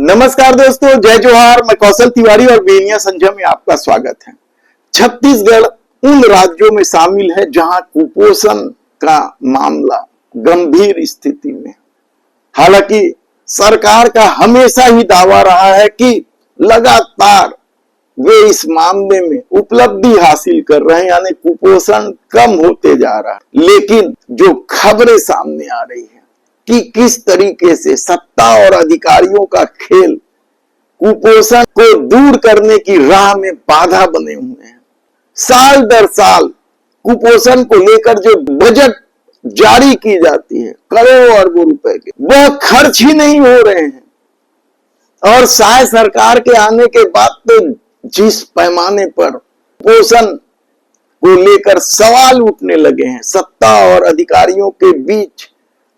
नमस्कार दोस्तों, जय जोहार। मैं कौशल तिवारी और बेनिया संजय में आपका स्वागत है। छत्तीसगढ़ उन राज्यों में शामिल है जहां कुपोषण का मामला गंभीर स्थिति में। हालांकि सरकार का हमेशा ही दावा रहा है कि लगातार वे इस मामले में उपलब्धि हासिल कर रहे हैं, यानी कुपोषण कम होते जा रहा है। लेकिन जो खबरें सामने आ रही है कि किस तरीके से सत्ता और अधिकारियों का खेल कुपोषण को दूर करने की राह में बाधा बने हुए हैं। साल दर साल कुपोषण को लेकर जो बजट जारी की जाती है करोड़ों अरबों रुपए के, वह खर्च ही नहीं हो रहे हैं। और शायद सरकार के आने के बाद तो जिस पैमाने पर कुपोषण को लेकर सवाल उठने लगे हैं, सत्ता और अधिकारियों के बीच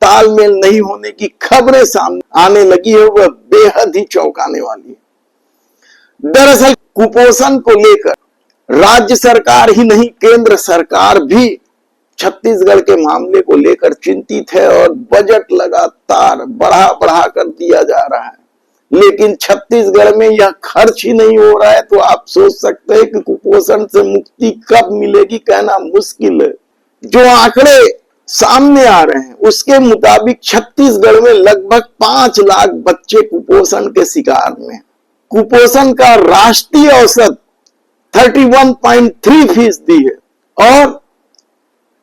तालमेल नहीं होने की खबरें सामने आने लगी है, वह बेहद ही चौंकाने वाली है। दरअसल कुपोषण को लेकर राज्य सरकार ही नहीं, केंद्र सरकार भी छत्तीसगढ़ के मामले को लेकर चिंतित है और बजट लगातार बढ़ा कर दिया जा रहा है। लेकिन छत्तीसगढ़ में यह खर्च ही नहीं हो रहा है, तो आप सोच सकते हैं कि कुपोषण से मुक्ति कब मिलेगी, कहना मुश्किल है। जो आंकड़े सामने आ रहे हैं उसके मुताबिक छत्तीसगढ़ में लगभग 5 लाख बच्चे कुपोषण के शिकार में। कुपोषण का राष्ट्रीय औसत 31.3% है और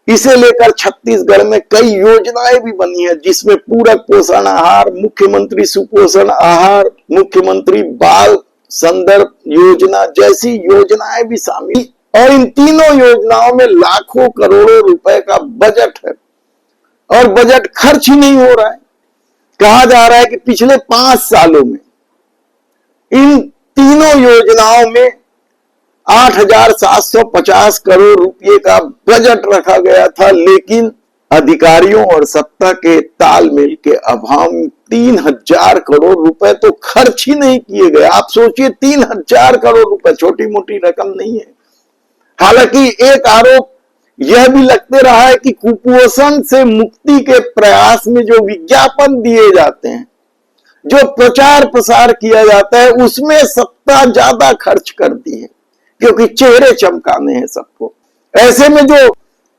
इसे लेकर छत्तीसगढ़ में कई योजनाएं भी बनी है, जिसमें पूरक पोषण आहार, मुख्यमंत्री सुपोषण आहार, मुख्यमंत्री बाल संदर्भ योजना जैसी योजनाएं भी शामिल। और इन तीनों योजनाओं में लाखों करोड़ों रुपए का बजट है और बजट खर्च ही नहीं हो रहा है। कहा जा रहा है कि पिछले 5 सालों में इन तीनों योजनाओं में 8,750 करोड़ रुपए का बजट रखा गया था, लेकिन अधिकारियों और सत्ता के तालमेल के अभाव में 3,000 करोड़ रुपए तो खर्च ही नहीं किए गए। आप सोचिए, 3,000 करोड़ रुपए छोटी मोटी रकम नहीं है। हालांकि एक आरोप यह भी लगते रहा है कि कुपोषण से मुक्ति के प्रयास में जो विज्ञापन दिए जाते हैं, जो प्रचार प्रसार किया जाता है, उसमें सत्ता ज्यादा खर्च करती है, क्योंकि चेहरे चमकाने हैं सबको। ऐसे में जो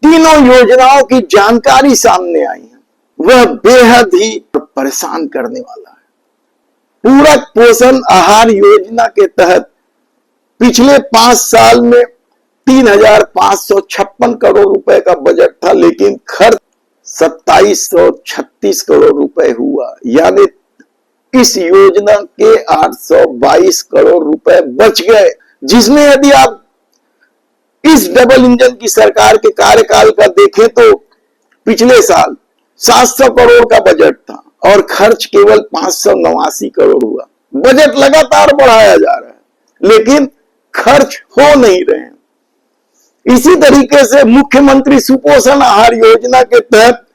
तीनों योजनाओं की जानकारी सामने आई है, वह बेहद ही परेशान करने वाला है। पूरक पोषण आहार योजना के तहत पिछले 5 साल में 3,556 करोड़ रुपए का बजट था, लेकिन खर्च 2,736 करोड़ रुपए हुआ, यानी इस योजना के 822 करोड़ रुपए बच गए। जिसमें यदि आप इस डबल इंजन की सरकार के कार्यकाल का देखें तो पिछले साल 700 करोड़ का बजट था और खर्च केवल 589 करोड़ हुआ। बजट लगातार बढ़ाया जा रहा है, लेकिन खर्च हो नहीं रहे हैं। इसी तरीके से मुख्यमंत्री सुपोषण आहार योजना के तहत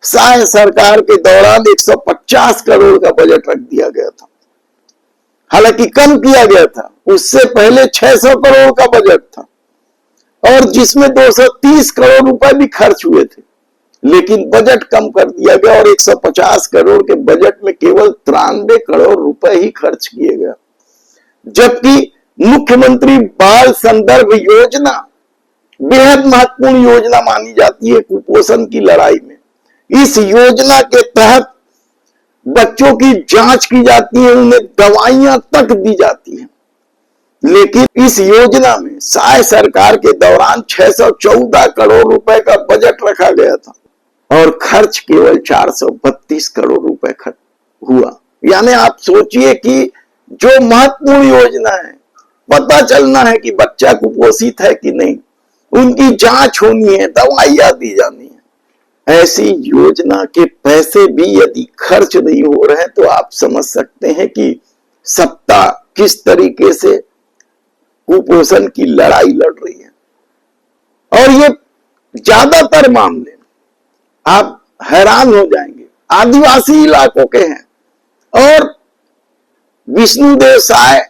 शायद सरकार के दौरान 150 करोड़ का बजट रख दिया गया था। हालांकि कम किया गया था, उससे पहले 600 करोड़ का बजट था और जिसमें 230 करोड़ रुपए भी खर्च हुए थे, लेकिन बजट कम कर दिया गया और 150 करोड़ के बजट में केवल 93 करोड़ रुपए ही खर्च किए गए। जबकि मुख्यमंत्री बाल संदर्भ योजना बेहद महत्वपूर्ण योजना मानी जाती है कुपोषण की लड़ाई में। इस योजना के तहत बच्चों की जांच की जाती है, उन्हें दवाइयां तक दी जाती है, लेकिन इस योजना में शायद सरकार के दौरान 614 करोड़ रुपए का बजट रखा गया था और खर्च केवल 432 करोड़ रुपए खर्च हुआ। यानी आप सोचिए कि जो महत्वपूर्ण योजना है, पता चलना है कि बच्चा कुपोषित है कि नहीं, उनकी जांच होनी है, दवाइयां दी जानी है, ऐसी योजना के पैसे भी यदि खर्च नहीं हो रहे हैं तो आप समझ सकते हैं कि सत्ता किस तरीके से कुपोषण की लड़ाई लड़ रही है। और ये ज्यादातर मामले आप हैरान हो जाएंगे आदिवासी इलाकों के हैं और विष्णुदेव साय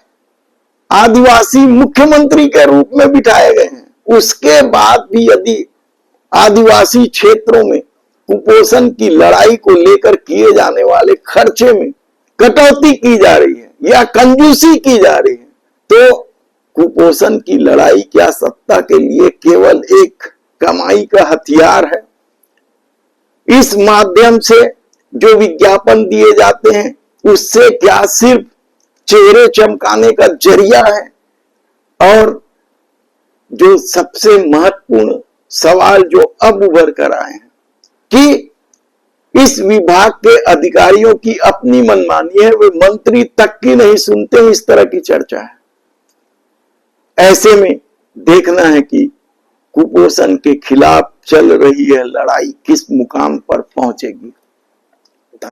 आदिवासी मुख्यमंत्री के रूप में बिठाए गए हैं। उसके बाद भी यदि आदिवासी क्षेत्रों में कुपोषण की लड़ाई को लेकर किए जाने वाले खर्चे में कटौती की जा रही है या कंजूसी की जा रही है, तो कुपोषण की लड़ाई क्या सत्ता के लिए केवल एक कमाई का हथियार है? इस माध्यम से जो विज्ञापन दिए जाते हैं उससे क्या सिर्फ चेहरे चमकाने का जरिया है? और जो सबसे महत्वपूर्ण सवाल जो अब उभर कर आए हैं कि इस विभाग के अधिकारियों की अपनी मनमानी है, वे मंत्री तक की नहीं सुनते, इस तरह की चर्चा है। ऐसे में देखना है कि कुपोषण के खिलाफ चल रही है लड़ाई किस मुकाम पर पहुंचेगी।